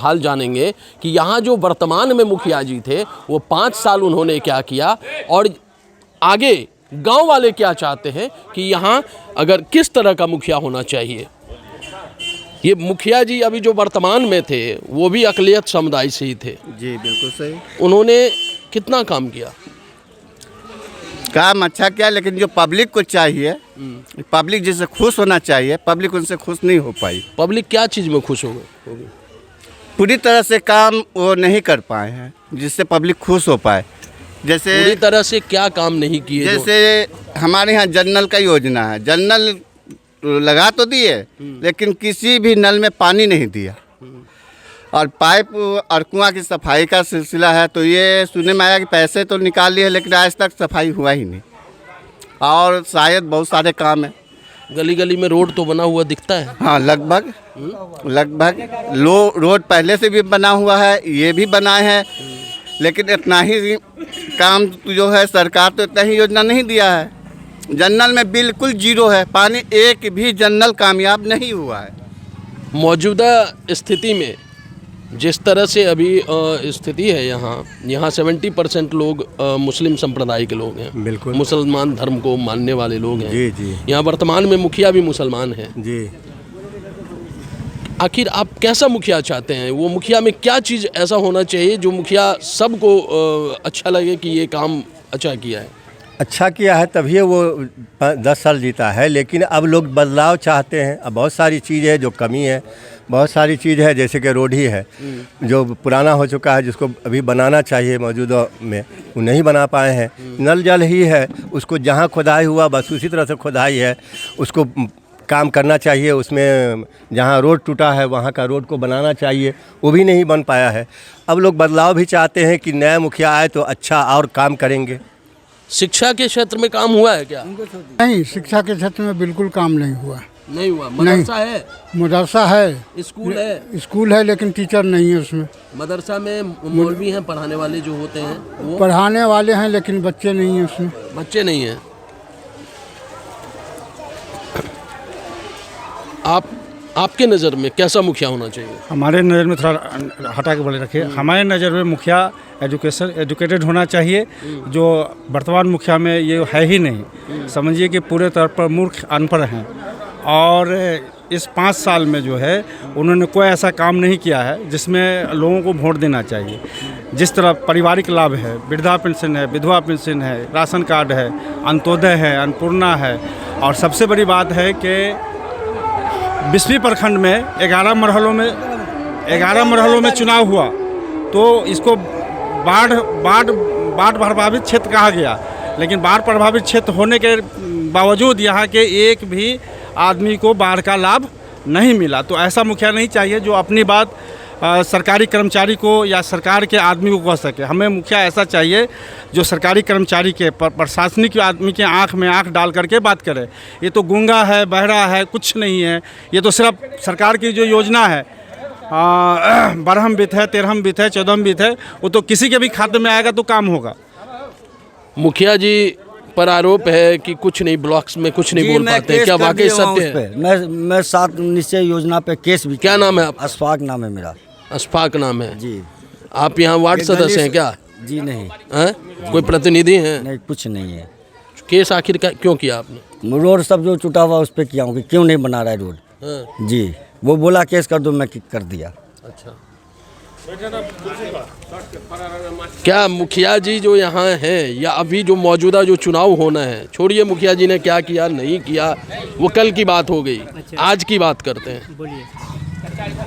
हाल जानेंगे कि यहाँ जो वर्तमान में मुखिया जी थे वो 5 साल उन्होंने क्या किया और आगे गांव वाले क्या चाहते हैं कि यहाँ अगर किस तरह का मुखिया होना चाहिए। ये मुखिया जी अभी जो वर्तमान में थे वो भी अक़लियत समुदाय से ही थे। जी बिल्कुल सही। उन्होंने कितना काम किया? काम अच्छा किया, लेकिन जो पब्लिक को चाहिए, पब्लिक जिससे खुश होना चाहिए, पब्लिक उनसे खुश नहीं हो पाई। पब्लिक क्या चीज़ में खुश होगी? पूरी तरह से काम वो नहीं कर पाए हैं जिससे पब्लिक खुश हो पाए। जैसे पूरी तरह से क्या काम नहीं किए? जैसे हमारे यहाँ जल नल का योजना है, जल नल लगा तो दिए लेकिन किसी भी नल में पानी नहीं दिया। और पाइप और कुआं की सफाई का सिलसिला है तो ये सुनने में आया कि पैसे तो निकाल लिए लेकिन आज तक सफाई हुआ ही नहीं। और शायद बहुत सारे काम हैं। गली गली में रोड तो बना हुआ दिखता है। हाँ, लगभग रोड पहले से भी बना हुआ है, ये भी बनाए हैं, लेकिन इतना ही काम जो है सरकार तो इतना ही योजना नहीं दिया है। जनरल में बिल्कुल जीरो है, पानी एक भी जनरल कामयाब नहीं हुआ है। मौजूदा स्थिति में जिस तरह से अभी स्थिति है यहाँ 70% लोग मुस्लिम संप्रदाय के लोग हैं। बिल्कुल, मुसलमान धर्म को मानने वाले लोग हैं। जी जी। यहाँ वर्तमान में मुखिया भी मुसलमान हैं। जी। आखिर आप कैसा मुखिया चाहते हैं? वो मुखिया में क्या चीज़ ऐसा होना चाहिए जो मुखिया सबको अच्छा लगे कि ये काम अच्छा किया है? अच्छा किया है तभी वो 10 साल जीता है, लेकिन अब लोग बदलाव चाहते हैं। अब बहुत सारी चीज़ है जो कमी है, बहुत सारी चीज़ है जैसे कि रोड ही है जो पुराना हो चुका है, जिसको अभी बनाना चाहिए मौजूदा में, वो नहीं बना पाए हैं। नल जल ही है, उसको जहाँ खुदाई हुआ बस उसी तरह से खुदाई है, उसको काम करना चाहिए। उसमें जहाँ रोड टूटा है वहाँ का रोड को बनाना चाहिए, वो भी नहीं बन पाया है। अब लोग बदलाव भी चाहते हैं कि नया मुखिया आए तो अच्छा और काम करेंगे। शिक्षा के क्षेत्र में काम हुआ है क्या? नहीं, शिक्षा के क्षेत्र में बिल्कुल काम नहीं हुआ। नहीं हुआ। मदरसा है? मदरसा है, स्कूल है लेकिन टीचर नहीं है उसमें। मदरसा में मौलवी हैं पढ़ाने वाले जो होते हैं, वो पढ़ाने वाले हैं लेकिन बच्चे नहीं हैं उसमें। बच्चे नहीं हैं। आपके नज़र में कैसा मुखिया होना चाहिए? हमारे नज़र में थोड़ा हटा के बोले रखिए। हमारे नज़र में मुखिया एजुकेटेड होना चाहिए, जो वर्तमान मुखिया में ये है ही नहीं। समझिए कि पूरे तौर पर मूर्ख अनपढ़ हैं। और इस 5 साल में जो है उन्होंने कोई ऐसा काम नहीं किया है जिसमें लोगों को वोट देना चाहिए। जिस तरह पारिवारिक लाभ है, वृद्धा पेंशन है, विधवा पेंशन है, राशन कार्ड है, अंत्योदय है, अन्नपूर्णा है, और सबसे बड़ी बात है कि 20वीं प्रखंड में 11 मरहलों में चुनाव हुआ तो इसको बाढ़ प्रभावित क्षेत्र कहा गया। लेकिन बाढ़ प्रभावित क्षेत्र होने के बावजूद यहाँ के एक भी आदमी को बाढ़ का लाभ नहीं मिला। तो ऐसा मुखिया नहीं चाहिए जो अपनी बात सरकारी कर्मचारी को या सरकार के आदमी को कह सके। हमें मुखिया ऐसा चाहिए जो सरकारी कर्मचारी के प्रशासनिक आदमी के आंख में आंख डाल करके बात करे। ये तो गूंगा है, बहरा है, कुछ नहीं है। ये तो सिर्फ सरकार की जो योजना है 12हम वित्त है, 13हम वित्त है, 14हम वित्त है, वो तो किसी के भी खाते में आएगा तो काम होगा। मुखिया जी पर आरोप है कि कुछ नहीं, ब्लॉक्स में कुछ नहीं बोल पाते, क्या वाकई सत्य है? मैं 7 निश्चय योजना पे केस भी। क्या नाम है आप? अशफाक नाम है मेरा। अशफाक नाम है जी। आप यहाँ वार्ड सदस्य हैं क्या? जी नहीं। कोई प्रतिनिधि हैं? नहीं, कुछ नहीं है। केस आखिर क्यों किया आपने? रोड सब जो टूटा हुआ उस पर किया हूँ कि क्यों नहीं बना रहा है रोड। जी, वो बोला केस कर दो, मैं कर दिया। अच्छा, क्या मुखिया जी जो यहाँ हैं या अभी जो मौजूदा जो चुनाव होना है, छोड़िए मुखिया जी ने क्या किया नहीं किया, वो कल की बात हो गई। आज की बात करते हैं। बोलिए।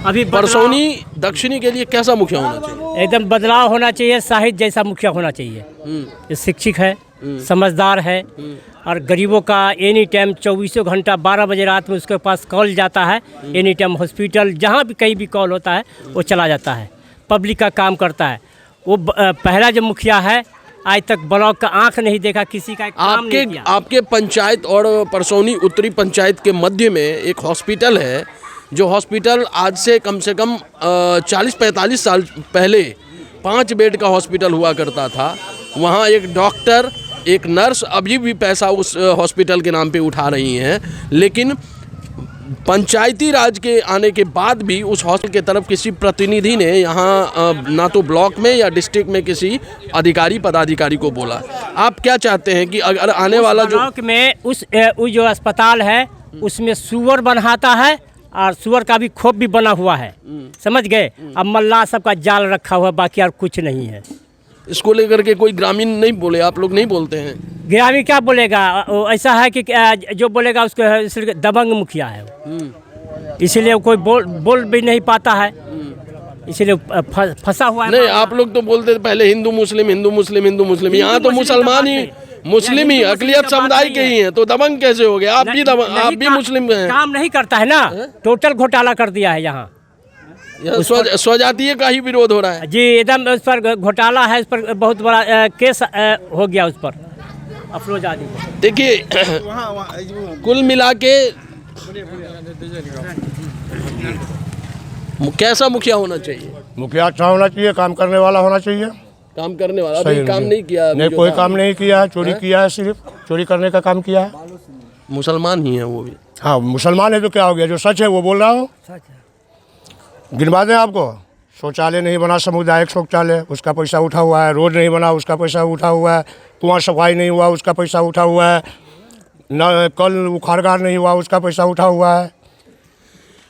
अभी परसौनी दक्षिणी के लिए कैसा मुखिया होना चाहिए? एकदम बदलाव होना चाहिए, साहिद जैसा मुखिया होना चाहिए। शिक्षित है, समझदार है, और गरीबों का एनी टाइम 24 घंटा 12 बजे रात में उसके पास कॉल जाता है। एनी टाइम हॉस्पिटल जहाँ भी कहीं भी कॉल होता है वो चला जाता है, पब्लिक का काम करता है। वो पहला जो मुखिया है आज तक ब्लॉक का आंख नहीं देखा, किसी का काम नहीं किया। आपके पंचायत और परसौनी उत्तरी पंचायत के मध्य में एक हॉस्पिटल है, जो हॉस्पिटल आज से कम 40-45 साल पहले 5 बेड का हॉस्पिटल हुआ करता था। वहाँ एक डॉक्टर, एक नर्स अभी भी पैसा उस हॉस्पिटल के नाम पे उठा रही हैं, लेकिन पंचायती राज के आने के बाद भी उस हॉस्टल के तरफ किसी प्रतिनिधि ने यहाँ ना तो ब्लॉक में या डिस्ट्रिक्ट में किसी अधिकारी पदाधिकारी को बोला। आप क्या चाहते हैं कि अगर आने वाला जो ब्लॉक में उस जो अस्पताल है उसमें सुअर बनाता है और सुअर का भी खोप भी बना हुआ है, समझ गए। अब मल्लाह सबका जाल रखा हुआ, बाकी और कुछ नहीं है। इसको लेकर के कोई ग्रामीण नहीं बोले? आप लोग नहीं बोलते हैं? ग्रामीण क्या बोलेगा? ऐसा है कि जो बोलेगा उसको दबंग मुखिया है, इसीलिए कोई बोल भी नहीं पाता है, इसीलिए फंसा हुआ है। नहीं, आप लोग तो बोलते थे पहले हिंदू मुस्लिम हिंदू मुस्लिम हिंदू मुस्लिम, यहाँ तो मुसलमान ही मुस्लिम ही अकलियत समुदाय के ही हैं, तो दबंग कैसे हो गए? आप भी मुस्लिम हैं। काम नहीं करता है ना, टोटल घोटाला कर दिया है यहाँ। स्वजातीय का ही विरोध हो रहा है जी, एकदम उस पर घोटाला है, उस पर बहुत बड़ा केस हो गया उस पर अफरोज आदि को। देखिए कुल मिला के कैसा मुखिया होना चाहिए? मुखिया अच्छा होना चाहिए, काम करने वाला होना चाहिए। काम करने वाला अभी काम नहीं किया? नहीं, कोई काम नहीं किया, चोरी किया है, सिर्फ चोरी करने का काम किया है। मुसलमान ही है वो भी। हाँ, मुसलमान है तो क्या हो गया? जो सच है वो बोल रहा हूँ। गिनवा दें आपको, शौचालय नहीं बना सामुदायिक शौचालय, उसका पैसा उठा हुआ है। रोड नहीं बना, उसका पैसा उठा हुआ है। कुआं सफाई नहीं हुआ, उसका पैसा उठा हुआ है। न कल उखाड़गार नहीं हुआ, उसका पैसा उठा हुआ है।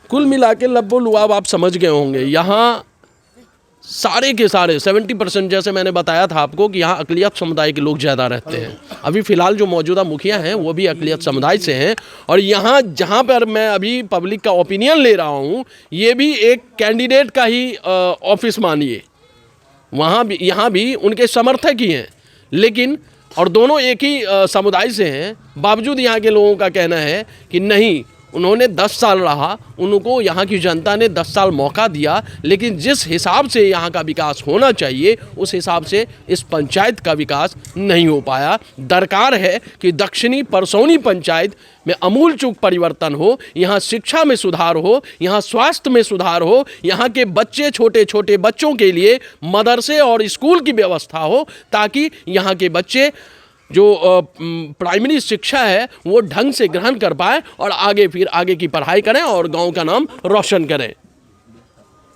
कुल मिला के लब्बो लुआब आप समझ गए होंगे। यहाँ सारे के सारे 70%, जैसे मैंने बताया था आपको कि यहाँ अकलियत समुदाय के लोग ज़्यादा रहते हैं। अभी फ़िलहाल जो मौजूदा मुखिया हैं वो भी अकलियत समुदाय से हैं। और यहाँ जहाँ पर मैं अभी पब्लिक का ओपिनियन ले रहा हूँ, ये भी एक कैंडिडेट का ही ऑफिस मानिए। वहाँ भी यहाँ भी उनके समर्थक ही हैं, लेकिन और दोनों एक ही समुदाय से हैं। बावजूद यहाँ के लोगों का कहना है कि नहीं, उन्होंने 10 साल रहा, उनको यहाँ की जनता ने 10 साल मौका दिया, लेकिन जिस हिसाब से यहाँ का विकास होना चाहिए उस हिसाब से इस पंचायत का विकास नहीं हो पाया। दरकार है कि दक्षिणी परसौनी पंचायत में अमूलचूल परिवर्तन हो, यहाँ शिक्षा में सुधार हो, यहाँ स्वास्थ्य में सुधार हो, यहाँ के बच्चे छोटे छोटे बच्चों के लिए मदरसे और स्कूल की व्यवस्था हो, ताकि यहाँ के बच्चे जो प्राइमरी शिक्षा है वो ढंग से ग्रहण कर पाए और आगे की पढ़ाई करें और गांव का नाम रोशन करें।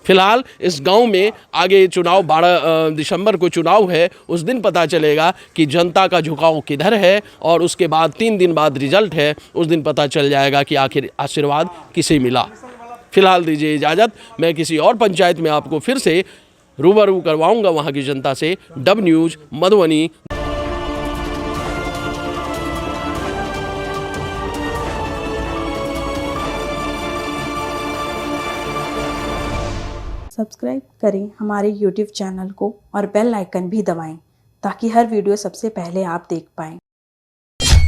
फिलहाल इस गांव में आगे चुनाव 12 दिसंबर को चुनाव है, उस दिन पता चलेगा कि जनता का झुकाव किधर है, और उसके बाद 3 दिन बाद रिजल्ट है, उस दिन पता चल जाएगा कि आखिर आशीर्वाद किसे मिला। फिलहाल दीजिए इजाज़त, मैं किसी और पंचायत में आपको फिर से रूबरू करवाऊँगा वहाँ की जनता से। Dub news Madhubani. सब्सक्राइब करें हमारे YouTube चैनल को और बेल आइकन भी दबाएं ताकि हर वीडियो सबसे पहले आप देख पाएं।